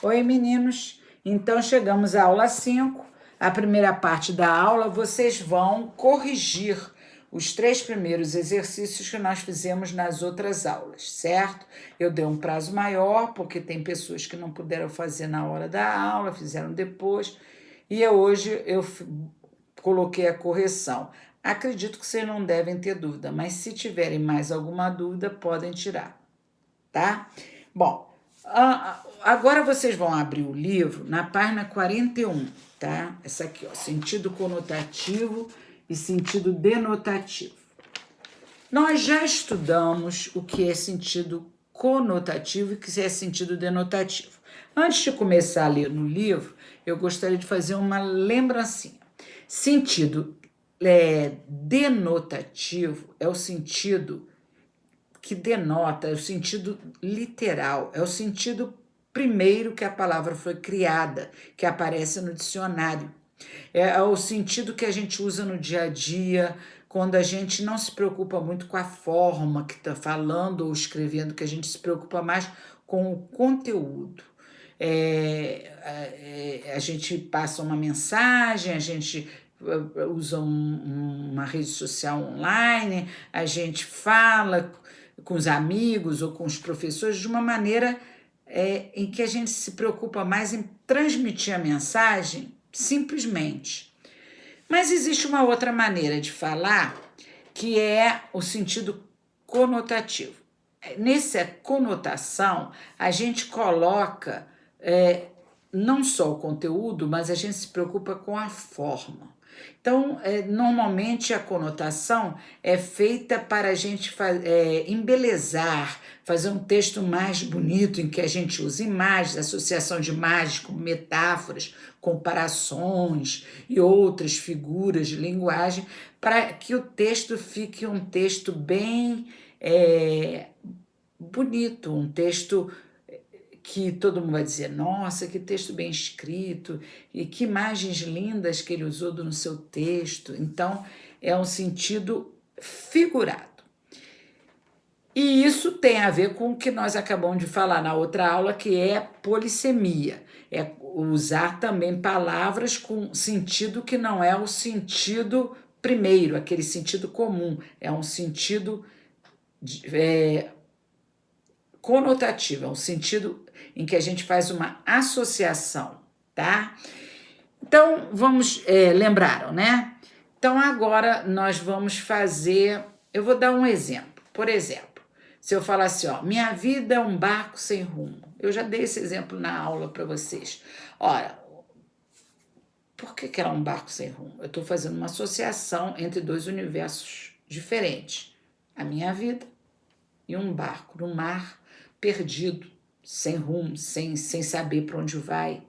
Oi, meninos. Então, chegamos à aula 5. A primeira parte da aula, vocês vão corrigir os 3 primeiros exercícios que nós fizemos nas outras aulas, certo? Eu dei um prazo maior, porque tem pessoas que não puderam fazer na hora da aula, fizeram depois, e hoje eu coloquei a correção. Acredito que vocês não devem ter dúvida, mas se tiverem mais alguma dúvida, podem tirar, tá? Bom, agora vocês vão abrir o livro na página 41, tá? Essa aqui, ó, sentido conotativo e sentido denotativo. Nós já estudamos o que é sentido conotativo e o que é sentido denotativo. Antes de começar a ler no livro, eu gostaria de fazer uma lembrancinha. Sentido denotativo é o sentido que denota, é o sentido literal, é o sentido primeiro que a palavra foi criada, que aparece no dicionário. É o sentido que a gente usa no dia a dia, quando a gente não se preocupa muito com a forma que está falando ou escrevendo, que a gente se preocupa mais com o conteúdo. A gente passa uma mensagem, a gente usa uma rede social online, a gente fala com os amigos ou com os professores de uma maneira em que a gente se preocupa mais em transmitir a mensagem simplesmente. Mas existe uma outra maneira de falar, que é o sentido conotativo. Nessa conotação, a gente coloca não só o conteúdo, mas a gente se preocupa com a forma. Então, normalmente a conotação é feita para a gente embelezar, fazer um texto mais bonito, em que a gente usa imagens, associação de imagens com metáforas, comparações e outras figuras de linguagem, para que o texto fique um texto bem bonito, um texto que todo mundo vai dizer, nossa, que texto bem escrito, e que imagens lindas que ele usou no seu texto. Então, é um sentido figurado. E isso tem a ver com o que nós acabamos de falar na outra aula, que é polissemia. É usar também palavras com sentido que não é o sentido primeiro, aquele sentido comum, é um sentido conotativo, é um sentido em que a gente faz uma associação, tá? Então, vamos, lembraram, né? Então, agora nós vamos fazer, eu vou dar um exemplo. Por exemplo, se eu falar assim, ó, minha vida é um barco sem rumo. Eu já dei esse exemplo na aula para vocês. Ora, por que ela é um barco sem rumo? Eu estou fazendo uma associação entre 2 universos diferentes. A minha vida e um barco no mar, perdido, sem rumo, sem saber para onde vai.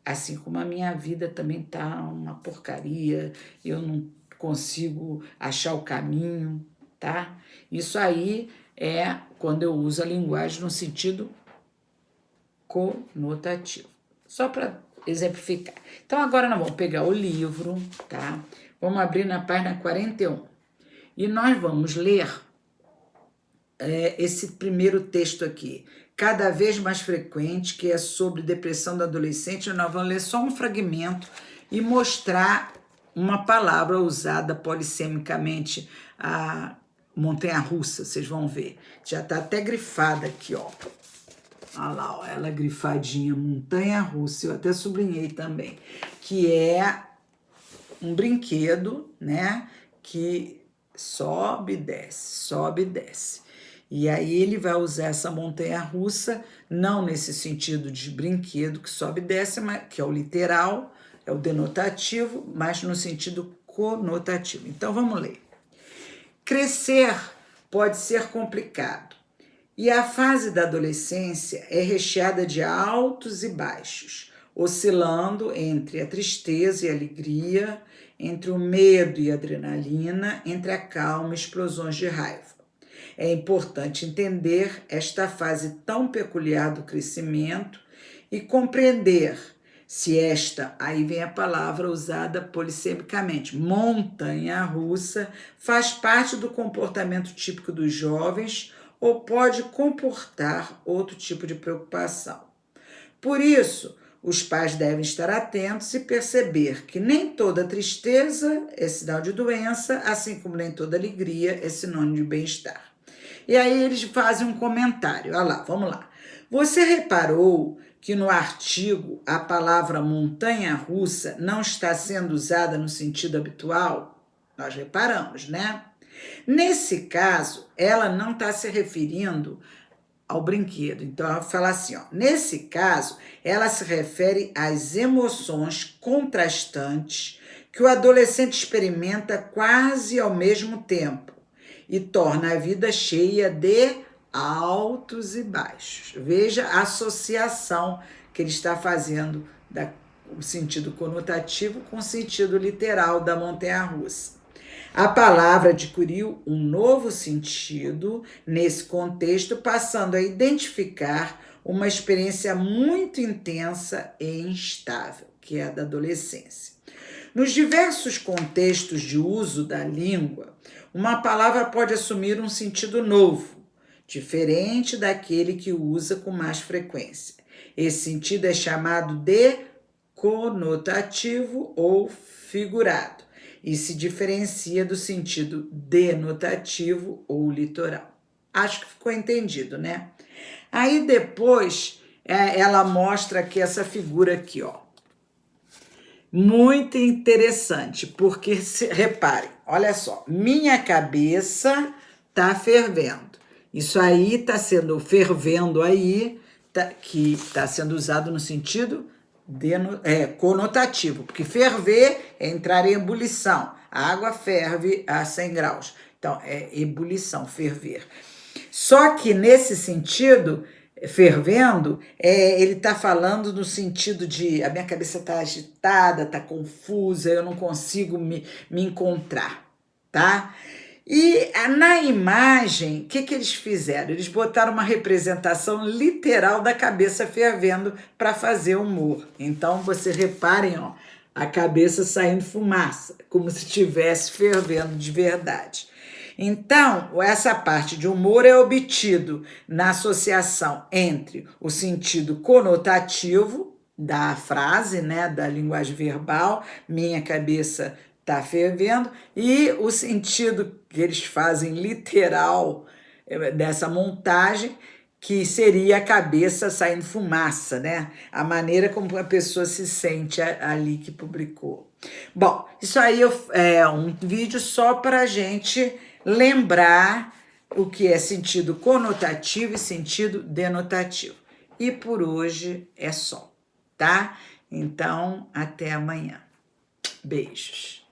Assim como a minha vida também está uma porcaria, eu não consigo achar o caminho, tá? Isso aí é quando eu uso a linguagem no sentido conotativo. Só para exemplificar. Então, agora nós vamos pegar o livro, tá? Vamos abrir na página 41. E nós vamos ler esse primeiro texto aqui, cada vez mais frequente, que é sobre depressão do adolescente. Nós vamos ler só um fragmento e mostrar uma palavra usada polissemicamente, a montanha-russa, vocês vão ver. Já está até grifada aqui, ó. Olha lá, ó, ela grifadinha, montanha-russa, eu até sublinhei também, que é um brinquedo, né, que sobe e desce, sobe e desce. E aí ele vai usar essa montanha-russa, não nesse sentido de brinquedo que sobe e desce, mas, que é o literal, é o denotativo, mas no sentido conotativo. Então vamos ler. Crescer pode ser complicado, e a fase da adolescência é recheada de altos e baixos, oscilando entre a tristeza e a alegria, entre o medo e a adrenalina, entre a calma e explosões de raiva. É importante entender esta fase tão peculiar do crescimento e compreender se esta, aí vem a palavra usada polissemicamente, montanha-russa, faz parte do comportamento típico dos jovens ou pode comportar outro tipo de preocupação. Por isso, os pais devem estar atentos e perceber que nem toda tristeza é sinal de doença, assim como nem toda alegria é sinônimo de bem-estar. E aí eles fazem um comentário. Olha lá, vamos lá. Você reparou que no artigo a palavra montanha-russa não está sendo usada no sentido habitual? Nós reparamos, né? Nesse caso, ela não está se referindo ao brinquedo. Então, ela fala assim, ó, nesse caso, ela se refere às emoções contrastantes que o adolescente experimenta quase ao mesmo tempo e torna a vida cheia de altos e baixos. Veja a associação que ele está fazendo o sentido conotativo com o sentido literal da montanha-russa. A palavra adquiriu um novo sentido nesse contexto, passando a identificar uma experiência muito intensa e instável, que é a da adolescência. Nos diversos contextos de uso da língua, uma palavra pode assumir um sentido novo, diferente daquele que usa com mais frequência. Esse sentido é chamado de conotativo ou figurado e se diferencia do sentido denotativo ou litoral. Acho que ficou entendido, né? Aí depois ela mostra aqui essa figura aqui, ó. Muito interessante, porque reparem, olha só, minha cabeça tá fervendo. Isso aí tá sendo fervendo aí, que tá sendo usado no sentido conotativo, porque ferver é entrar em ebulição. A água ferve a 100 graus. Então, é ebulição, ferver. Só que nesse sentido, fervendo, ele está falando no sentido de a minha cabeça está agitada, está confusa, eu não consigo me encontrar, tá? E na imagem, o que eles fizeram? Eles botaram uma representação literal da cabeça fervendo para fazer humor. Então, vocês reparem, ó, a cabeça saindo fumaça, como se estivesse fervendo de verdade. Então, essa parte de humor é obtido na associação entre o sentido conotativo da frase, né, da linguagem verbal, minha cabeça está fervendo, e o sentido que eles fazem literal dessa montagem, que seria a cabeça saindo fumaça, né? A maneira como a pessoa se sente ali que publicou. Bom, isso aí é um vídeo só para a gente lembrar o que é sentido conotativo e sentido denotativo. E por hoje é só, tá? Então, até amanhã. Beijos.